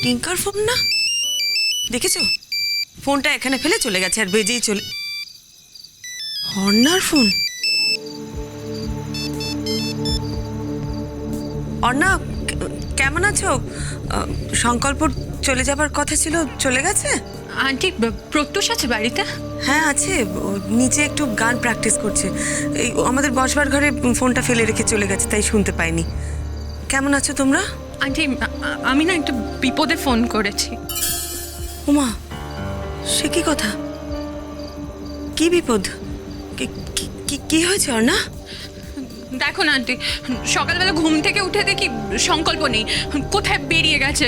টিঙ্কার phone না, দেখেছো ফোনটা এখানে ফেলে চলে গেছে আর বেজেই চলে। অর্ণার ফোন। অর্ণা কেমন আছো? সংকল্প চলে যাবার কথা ছিল, চলে গেছে? আন্টি প্রত্যুষ আছে বাড়িতে? হ্যাঁ আছে, নিচে একটু গান প্র্যাকটিস করছে। এই আমাদের বসবার ঘরে ফোনটা ফেলে রেখে চলে গেছে, তাই শুনতে পাইনি। কেমন আছো তোমরা? আন্টি আমি না একটু বিপদে ফোন করেছি। উমা, সে কি কথা? কি বিপদ? কি হয়েছে অর্ণা? দেখো না আন্টি, সকালবেলা ঘুম থেকে উঠে দেখি সংকল্প নেই, কোথায় বেরিয়ে গেছে।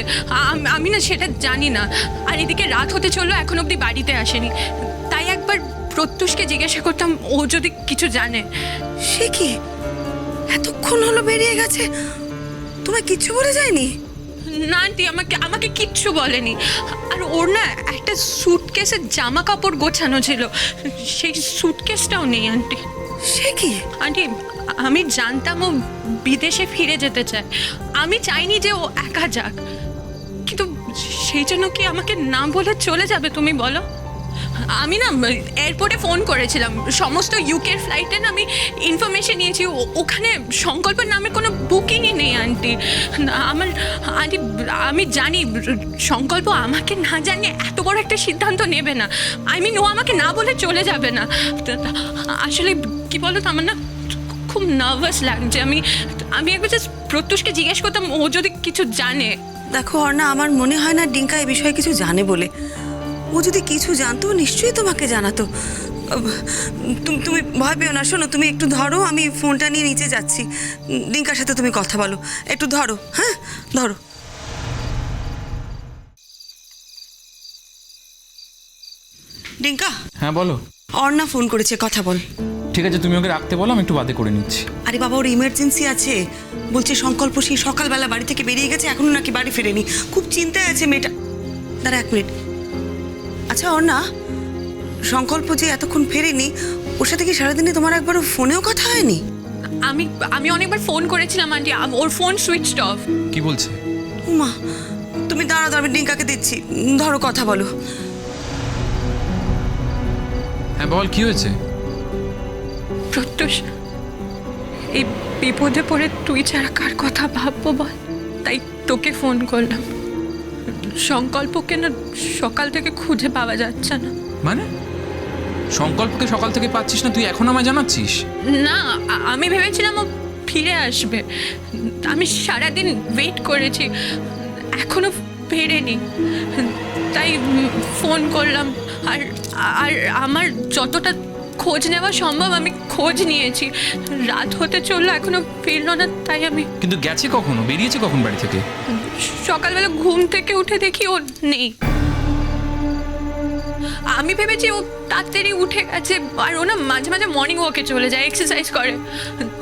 আমি না সেটা জানি না। আর এদিকে রাত হতে চললো, এখন অবধি বাড়িতে আসেনি। তাই একবার প্রত্যুষকে জিজ্ঞাসা করতাম, ও যদি কিছু জানে। সে কি, এতক্ষণ হলো বেরিয়ে গেছে, তোমায় কিচ্ছু বলে যায়নি? না আন্টি, আমাকে কিচ্ছু বলেনি। আর ওর না একটা স্যুটকেসে জামা কাপড় গোছানো ছিল, সেই স্যুটকেসটাও নেই আন্টি। সে কি? আন্টি আমি জানতাম ও বিদেশে ফিরে যেতে চায়, আমি চাইনি যে ও একা যাক, কিন্তু সেই জন্য কি আমাকে না বলে চলে যাবে তুমি বলো? আমি না এয়ারপোর্টে ফোন করেছিলাম, সমস্ত ইউকের ফ্লাইটে না আমি ইনফরমেশন নিয়েছি, ওখানে সংকল্পের নামে কোনো বুকিংই নেই আন্টি। আন্টি আমি জানি সংকল্প আমাকে না জানিয়ে এত বড় একটা সিদ্ধান্ত নেবে না। ও আমাকে না বলে চলে যাবে না। আসলে কি বলো তো, আমার না খুব নার্ভাস লাগছে। আমি একবার জাস্ট প্রত্যুষকে জিজ্ঞেস করতাম, ও যদি কিছু জানে। দেখো অর্ণা, আমার মনে হয় না ডিঙ্কা এই বিষয়ে কিছু জানে বলে। ও যদি কিছু জানতো নিশ্চয়ই তোমাকে জানাতো। তুমি ভয় পেও না, শোনো তুমি একটু ধরো, আমি ফোনটা নিয়ে নিচে যাচ্ছি। ডিঙ্কার সাথে তুমি কথা বলো, একটু ধরো। হ্যাঁ ধরো। ডিঙ্কা। হ্যাঁ বলো। অর্ণা ফোন করেছে, কথা বল। ঠিক আছে, তুমি ওকে রাখতে বলো, আমি একটু বাদে করে নিচ্ছি। আরে বাবা, ওর ইমার্জেন্সি আছে, বলছে সংকল্প সেই সকালবেলা বাড়ি থেকে বেরিয়ে গেছে, এখনো নাকি বাড়ি ফেরেনি, খুব চিন্তায় আছে মেয়েটা। দাঁড়া 1 মিনিট। আচ্ছা অর্ণা, সংকল্প যে এতক্ষণ ফেরেনি, ওর সাথে কি সারাদিনে তোমার একবারও ফোনেও কথা হয়নি? আমি অনেকবার ফোন করেছিলাম আন্টি, ওর ফোন সুইচড অফ। কি বলছে? উমা, তুমি দাঁড়াও, আমি ডিঙ্কাকে দিচ্ছি, ধরো কথা বলো। হ্যাঁ বল, কি হয়েছে? প্রত্যুষ, এই বিপদে পড়ে তুই ছাড়া কার কথা ভাববো বল, তাই তোকে ফোন করলাম। সংকল্পকে না সকাল থেকে খুঁজে পাওয়া যাচ্ছে না। মানে সংকল্পকে সকাল থেকে পাচ্ছিস না, তুই এখন আমায় জানাচ্ছিস? না, আমি ভেবেছিলাম ও ফিরে আসবে, আমি সারাদিন ওয়েট করেছি, এখনো ফেরেনি, তাই ফোন করলাম। আর আর আমার যতটা খোঁজ নেওয়া সম্ভব আমি খোঁজ নিয়েছি, রাত হতে চললো এখনো ফিরলো না, তাই আমি। কিন্তু গেছে কখনো, বেরিয়েছে কখন বাড়ি থেকে? সকালবেলা ঘুম থেকে উঠে দেখি ও নেই। আমি ভেবেছি ও তাড়াতাড়ি উঠে গেছে, আর ও না মাঝে মাঝে মর্নিং ওয়াকে চলে যায়, এক্সারসাইজ করে।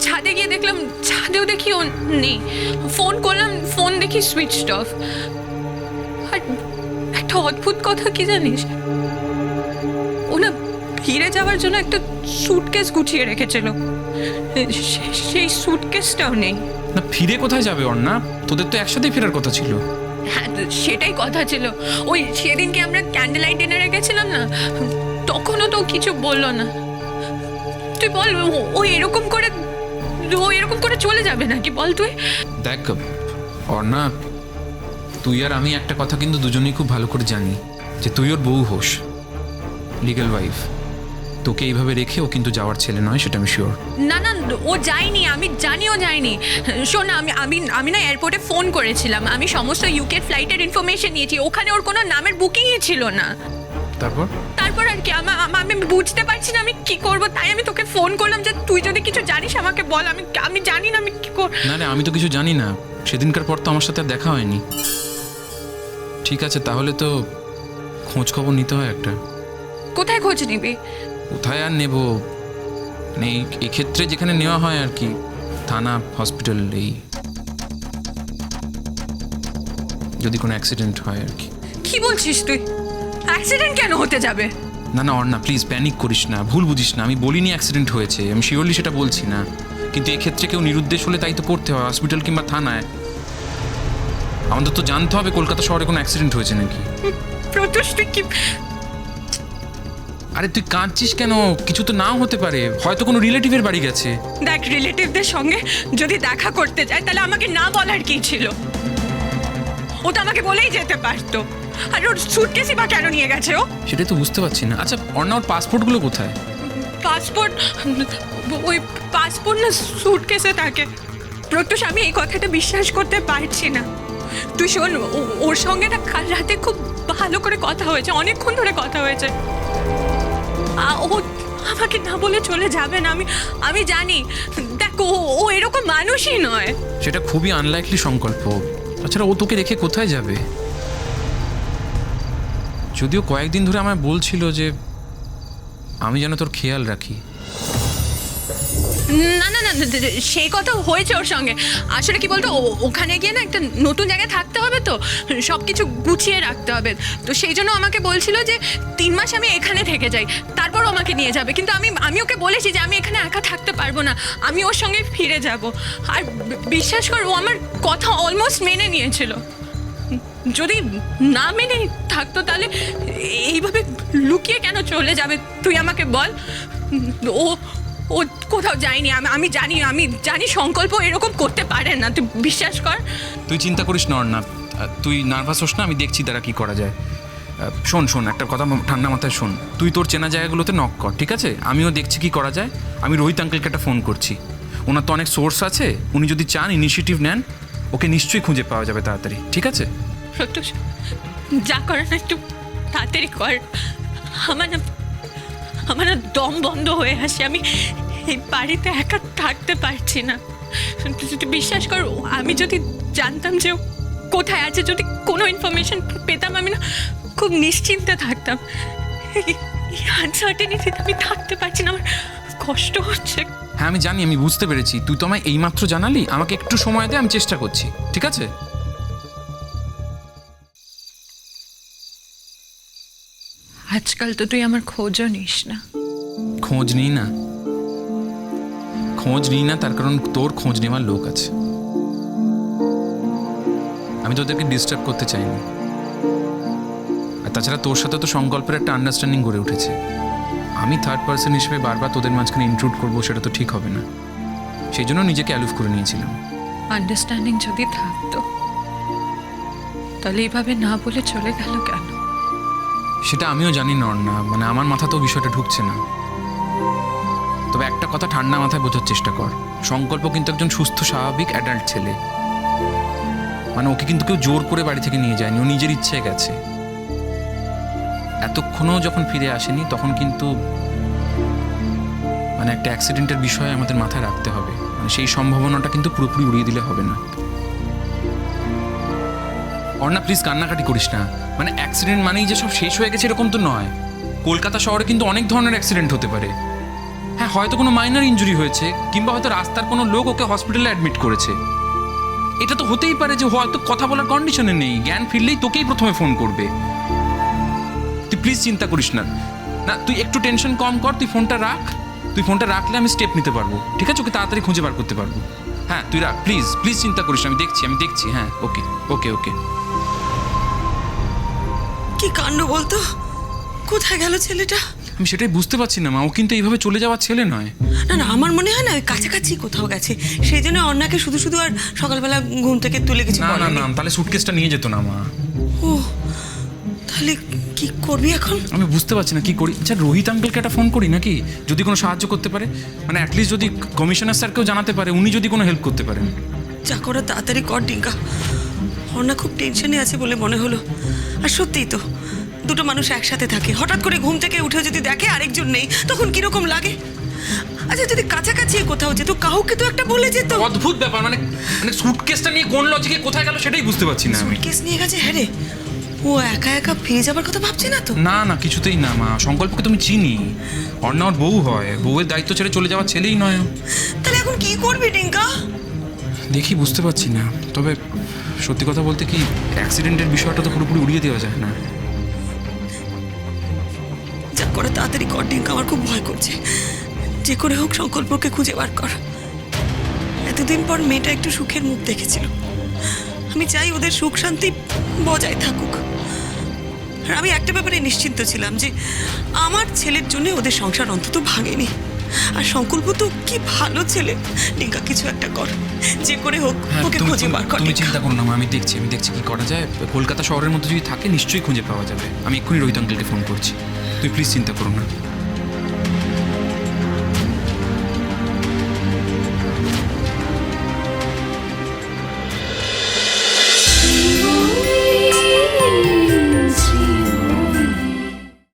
ছাদে গিয়ে দেখলাম, ছাদেও দেখি ও নেই। ফোন করলাম, ফোন দেখি সুইচড অফ। আর একটা অদ্ভুত কথা কি জানিস, ও না ফিরে যাওয়ার জন্য একটা স্যুটকেস গুছিয়ে রেখেছিল, সেই স্যুটকেসটাও নেই। না ফিরে কোথায় যাবে অর্ণা? তোদের তো একসাথেই ফেরার কথা ছিল। হ্যাঁ সেটাই কথা ছিল, ওই সেদিনকে আমরা ক্যান্ডেল লাইট ডিনারে গেছিলাম না, তখনও তো কিছু বললো না। তুই বল, ও এরকম করে চলে যাবে নাকি বল তুই? দেখ অর্ণা, তুই আর আমি একটা কথা কিন্তু দুজনেই খুব ভালো করে জানি, যে তুই ওর বউ হোস, লিগ্যাল ওয়াইফ। তোকে এইভাবে রেখে ও কিন্তু যাওয়ার ছেলে নয়, সেটা আমি শিওর। না না, ও যায়নি, আমি জানি ও যায়নি। শোন, আমি না এয়ারপোর্টে ফোন করেছিলাম, আমি সমস্ত ইউকের ফ্লাইটের ইনফরমেশন নিয়েছি, ওখানে ওর কোনো নামের বুকিংই ছিল না। তারপর আর কি, আমি বুঝতে পারছি না আমি কি করব, তাই আমি তোকে ফোন করলাম যে তুই যদি কিছু জানিস আমাকে বল। আমি জানি না আমি কি করব। না আমি তো কিছু জানি না, সেদিনকার পর তো আমার সাথে আর দেখা হয়নি। ঠিক আছে, তাহলে তো খোঁজ খবর নিতে হয় একটা। কোথায় খোঁজ নিবি? কোথায় আর নেব, মানে এই ক্ষেত্রে যেখানে নেওয়া হয় আর কি, থানা, হসপিটাল, এই যদি কোনো অ্যাক্সিডেন্ট হয় আর কি। কি বলছিস তুই? অ্যাক্সিডেন্ট কেন হতে যাবে? না অর্ণা প্লিজ প্যানিক করিস না, ভুল বুঝিস না, আমি বলিনি অ্যাক্সিডেন্ট হয়েছে, আমি শিওরলি সেটা বলছি না, কিন্তু এক্ষেত্রে কেউ নিরুদ্দেশ হলে তাই তো করতে হয়, হসপিটাল কিংবা থানায়। আমাদের তো জানতে হবে কলকাতা শহরে কোনো অ্যাক্সিডেন্ট হয়েছে নাকি। প্রত্যুষ তুই কি আরে তুই কাঁদছিস কেন? কিছু তো নাও হতে পারে, হয়তো কোনো রিলেটিভের বাড়ি গেছে। দেখ, রিলেটিভদের সঙ্গে যদি দেখা করতে যায় তাহলে আমাকে না বলার কি ছিল? ও তো আমাকে বলেই যেতে পারতো। আর ওর সুটকেসই বা কেন নিয়ে গেছে ও? সেটাই তো বুঝতে পারছি না। আচ্ছা অর্ণা, ওর পাসপোর্টগুলো কোথায়? পাসপোর্ট, ওই পাসপোর্ট না সুটকেসে থাকে। প্রত্যুষ, আমি এই কথাটা বিশ্বাস করতে পারছি না। তুই শোন, ওর সঙ্গে না কাল রাতে খুব ভালো করে কথা হয়েছে, অনেকক্ষণ ধরে কথা হয়েছে। ও আমাকে না বলে চলে যাবে না, আমি জানি। দেখ, ও এরকম মানুষই নয়। সেটা খুবই আনলাইকলি সংকল্প। তাছাড়া ও তোকে রেখে কোথায় যাবে? যদিও কয়েকদিন ধরে আমায় বলছিল যে আমি যেন তোর খেয়াল রাখি। না না না, সেই কথা হয়েছে ওর সঙ্গে। আসলে কি বলতো, ওখানে গিয়ে না একটা নতুন জায়গায় থাকতে হবে, তো সব কিছু গুছিয়ে রাখতে হবে। তো সেই জন্য আমাকে বলছিল যে 3 মাস আমি এখানে থেকে যাই, তারপর আমাকে নিয়ে যাবে। কিন্তু আমি ওকে বলেছি যে আমি এখানে একা থাকতে পারবো না, আমি ওর সঙ্গে ফিরে যাব। আর বিশ্বাস কর, ও আমার কথা অলমোস্ট মেনে নিয়েছিল। যদি না মেনে থাকতো তাহলে এইভাবে লুকিয়ে কেন চলে যাবে তুই আমাকে বল। ও কোথাও যায়নি, আমি জানি সংকল্প এরকম করতে পারে না, তুই বিশ্বাস কর। তুই চিন্তা করিস না অর্ণা, তুই নার্ভাস হোস না, আমি দেখছি তারা কি করা যায়। শোন একটা কথা ঠান্ডা মাথায় শোন। তুই তোর চেনা জায়গাগুলোতে নক কর, ঠিক আছে? আমিও দেখছি কি করা যায়। আমি রোহিত আঙ্কেলকে একটা ফোন করছি, ওনার তো অনেক সোর্স আছে। উনি যদি চান, ইনিশিয়েটিভ নেন, ওকে নিশ্চয়ই খুঁজে পাওয়া যাবে তাড়াতাড়ি, ঠিক আছে? প্রত্যুষ, যা করার না একটু তাড়াতাড়ি কর। আমার না দম বন্ধ হয়ে আসে, আমি এই বাড়িতে একা থাকতে পারছি না। তুই বিশ্বাস কর, আমি যদি জানতাম যে ও কোথায় আছে, যদি কোনো ইনফরমেশন পেতাম, আমি না খুব নিশ্চিন্তে থাকতাম। এই আনসার্টেনিটিতে আমি থাকতে পারছি না, আমার কষ্ট হচ্ছে। হ্যাঁ আমি জানি, আমি বুঝতে পেরেছি। তুই তো আমায় এইমাত্র জানালি, আমাকে একটু সময় দে, আমি চেষ্টা করছি, ঠিক আছে? আজকাল তো তুই আমার খোঁজও নিস না। খোঁজ নিই না তার কারণ তোর খোঁজ নেওয়ার লোক আছে। আমি তোদেরকে ডিস্টার্ব করতে চাইনি। আর তাছাড়া তোর সাথে তো সংকল্পের একটা আন্ডারস্ট্যান্ডিং গড়ে উঠেছে। আমি থার্ড পার্সন হিসেবে বারবার তোদের মাঝখানে ইনক্লুড করবো, সেটা তো ঠিক হবে না। সেই জন্য নিজেকে অ্যালুফ করে নিয়েছিলাম। আন্ডারস্ট্যান্ডিং যদি থাকতো তাহলে এইভাবে না বলে চলে গেল কেন? সেটা আমিও জানি না অর্ণা, মানে আমার মাথাতেও বিষয়টা ঢুকছে না। তবে একটা কথা ঠান্ডা মাথায় বোঝার চেষ্টা কর, সংকল্প কিন্তু একজন সুস্থ স্বাভাবিক অ্যাডাল্ট ছেলে। মানে ওকে কিন্তু কেউ জোর করে বাড়ি থেকে নিয়ে যায়নি, ও নিজের ইচ্ছায় গেছে। এতক্ষণও যখন ফিরে আসেনি, তখন কিন্তু মানে একটা অ্যাক্সিডেন্টের বিষয় আমাদের মাথায় রাখতে হবে। মানে সেই সম্ভাবনাটা কিন্তু পুরোপুরি উড়িয়ে দিলে হবে না। অর্ণা প্লিজ কান্নাকাটি করিস না। মানে অ্যাক্সিডেন্ট মানেই যে সব শেষ হয়ে গেছে এরকম তো নয়। কলকাতা শহরে কিন্তু অনেক ধরনের অ্যাক্সিডেন্ট হতে পারে। হ্যাঁ, হয়তো কোনো মাইনর ইনজুরি হয়েছে, কিংবা হয়তো রাস্তার কোনো লোক ওকে হসপিটালে অ্যাডমিট করেছে। এটা তো হতেই পারে যে হয়তো কথা বলার কন্ডিশনে নেই, জ্ঞান ফিরলেই তোকেই প্রথমে ফোন করবে। তুই প্লিজ চিন্তা করিস না। না, তুই একটু টেনশন কম কর, তুই ফোনটা রাখলে আমি স্টেপ নিতে পারবো, ঠিক আছে? ওকে তাড়াতাড়ি খুঁজে বার করতে পারবো। হ্যাঁ তুই রাখ, প্লিজ চিন্তা করিস না, আমি দেখছি। হ্যাঁ ওকে। কি কাণ্ড বলতো, কোথায় গেল ছেলেটা? আমি সেটাই বুঝতে পারছি না মা, ও কিন্তু এইভাবে চলে যাওয়ার ছেলে নয়। না আমার মনে হয় না ওই কাছাকাছি কোথাও গেছে, সেই জন্য অন্যাকে শুধু আর সকালবেলা ঘুম থেকে তুলে কিছু না বলেনি। তাহলে সুটকেসটা নিয়ে যেত না মা। ও তাহলে কি করবি এখন? আমি বুঝতে পারছি না কি করি। আচ্ছা রোহিত আঙ্কেলকে একটা ফোন করি নাকি, যদি কোনো সাহায্য করতে পারে। মানে অ্যাটলিস্ট যদি কমিশনার স্যারকেও জানাতে পারে, উনি যদি কোনো হেল্প করতে পারেন। যা করা তাড়াতাড়ি কর ডিঙ্কা। অন্যা খুব টেনশনে আছে বলে মনে হলো। আর সত্যিই তো, দুটো মানুষ একসাথে থাকে, হঠাৎ করে ঘুম থেকে উঠে যদি দেখে আরেকজন নেই, তখন কিরকম লাগে? আচ্ছা যদি কাছাকাছি কোথাও যেত, কাউকে তো একটা বলে যেত। অদ্ভুত ব্যাপার, মানে সুটকেসটা নিয়ে কোন লজিকে কোথায় গেল সেটাই বুঝতে পারছি না আমি। সুটকেস নিয়ে গেছে? হ্যাঁ রে, ও একা ফিরে যাবার কথা ভাবছে না তো? না কিছুতেই না মা, সংকল্পকে তুমি চিনি, অর্ণা ওর বউ হয়, বউয়ের দায়িত্ব ছেড়ে চলে যাওয়ার ছেলেই নয়। তাহলে এখন কি করবি ডিঙ্কা? দেখি, বুঝতে পারছি না। তবে সত্যি কথা বলতে কি, অ্যাক্সিডেন্টের বিষয়টা তো পুরোপুরি উড়িয়ে দেওয়া যায় না। যা করে তাড়াতাড়ি কর ডিঙ্কা, আমার খুব ভয় করছে। যে করে হোক সংকল্পকে খুঁজে বার কর। এতদিন পর মেয়েটা একটু সুখের মুখ দেখেছিল, আমি চাই ওদের সুখ শান্তি বজায় থাকুক। আর আমি একটা ব্যাপারে নিশ্চিন্ত ছিলাম যে আমার ছেলের জন্য ওদের সংসার অন্তত ভাঙেনি। আর সংকল্প তো কি ভালো ছেলে। ডিঙ্কা কিছু একটা কর, যে করে হোক হ্যাঁ, ওকে খুঁজে বার কর। তুমি ডিঙ্কা। চিন্তা করো না মা, আমি দেখছি কি করা যায়। কলকাতা শহরের মধ্যে যদি থাকে নিশ্চয়ই খুঁজে পাওয়া যাবে। আমি এক্ষুনি রোহিত আঙ্কেলকে ফোন করছি, তুই প্লিজ চিন্তা করো না।